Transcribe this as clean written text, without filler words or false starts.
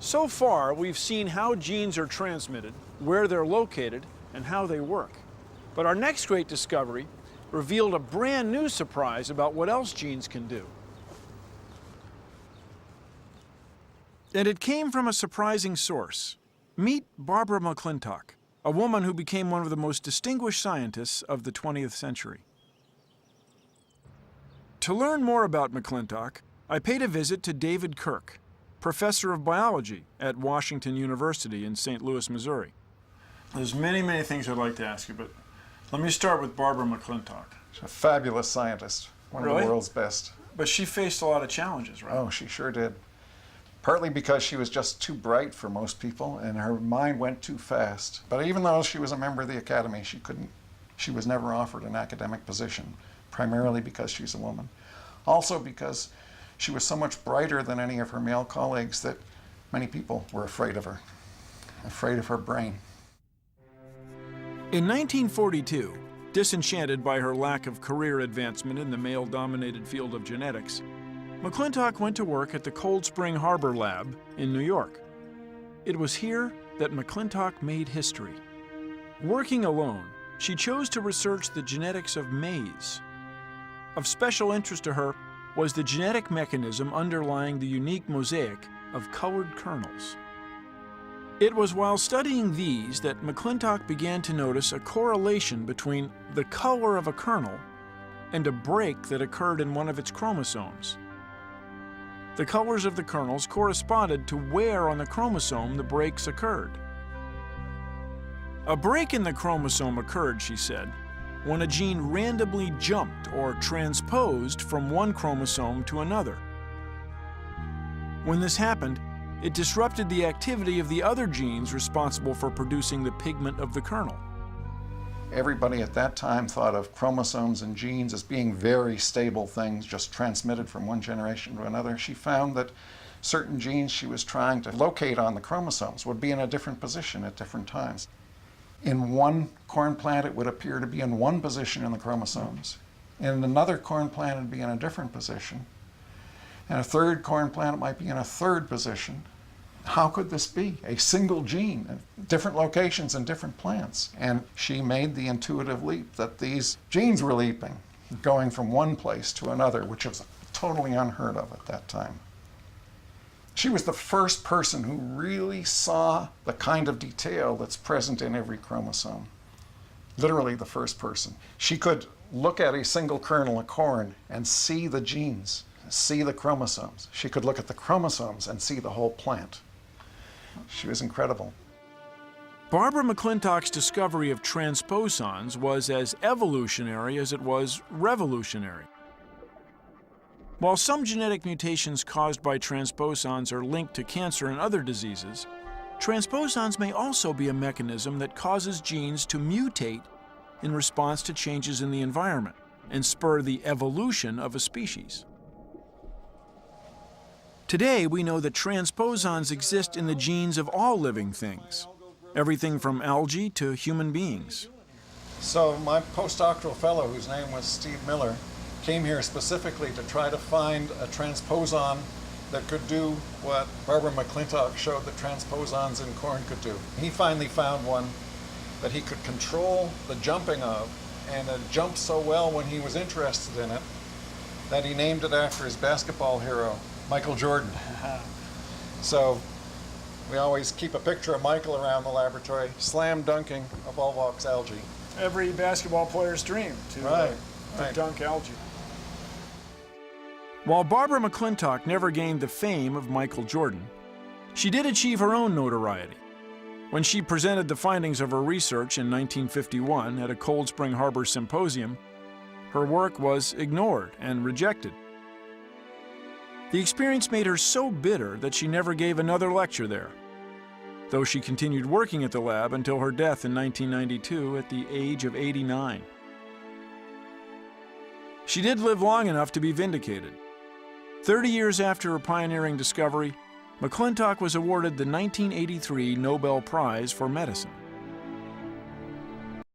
So far, we've seen how genes are transmitted, where they're located, and how they work. But our next great discovery revealed a brand new surprise about what else genes can do. And it came from a surprising source. Meet Barbara McClintock, a woman who became one of the most distinguished scientists of the 20th century. To learn more about McClintock, I paid a visit to David Kirk, professor of biology at Washington University in St. Louis, Missouri. There's many things I'd like to ask you, but let me start with Barbara McClintock. She's a fabulous scientist, one of the world's best. But she faced a lot of challenges, right? Oh, she sure did. Partly because she was just too bright for most people, and her mind went too fast. But even though she was a member of the Academy, she was never offered an academic position, primarily because she's a woman. Also because she was so much brighter than any of her male colleagues that many people were afraid of her, afraid of her brain. In 1942, disenchanted by her lack of career advancement in the male-dominated field of genetics, McClintock went to work at the Cold Spring Harbor Lab in New York. It was here that McClintock made history. Working alone, she chose to research the genetics of maize. Of special interest to her was the genetic mechanism underlying the unique mosaic of colored kernels. It was while studying these that McClintock began to notice a correlation between the color of a kernel and a break that occurred in one of its chromosomes. The colors of the kernels corresponded to where on the chromosome the breaks occurred. A break in the chromosome occurred, she said, when a gene randomly jumped or transposed from one chromosome to another. When this happened, it disrupted the activity of the other genes responsible for producing the pigment of the kernel. Everybody at that time thought of chromosomes and genes as being very stable things, just transmitted from one generation to another. She found that certain genes she was trying to locate on the chromosomes would be in a different position at different times. In one corn plant, it would appear to be in one position in the chromosomes. In another corn plant, it would be in a different position. In a third corn plant, it might be in a third position. How could this be? A single gene at different locations in different plants. And she made the intuitive leap that these genes were leaping, going from one place to another, which was totally unheard of at that time. She was the first person who really saw the kind of detail that's present in every chromosome. Literally the first person. She could look at a single kernel of corn and see the genes, see the chromosomes. She could look at the chromosomes and see the whole plant. She was incredible. Barbara McClintock's discovery of transposons was as evolutionary as it was revolutionary. While some genetic mutations caused by transposons are linked to cancer and other diseases, transposons may also be a mechanism that causes genes to mutate in response to changes in the environment and spur the evolution of a species. Today, we know that transposons exist in the genes of all living things, everything from algae to human beings. So my postdoctoral fellow, whose name was Steve Miller, came here specifically to try to find a transposon that could do what Barbara McClintock showed that transposons in corn could do. He finally found one that he could control the jumping of, and it jumped so well when he was interested in it that he named it after his basketball hero, Michael Jordan. So we always keep a picture of Michael around the laboratory, slam dunking a Volvox algae. Every basketball player's dream to dunk algae. While Barbara McClintock never gained the fame of Michael Jordan, she did achieve her own notoriety. When she presented the findings of her research in 1951 at a Cold Spring Harbor symposium, her work was ignored and rejected. The experience made her so bitter that she never gave another lecture there, though she continued working at the lab until her death in 1992 at the age of 89. She did live long enough to be vindicated. 30 years after her pioneering discovery, McClintock was awarded the 1983 Nobel Prize for Medicine.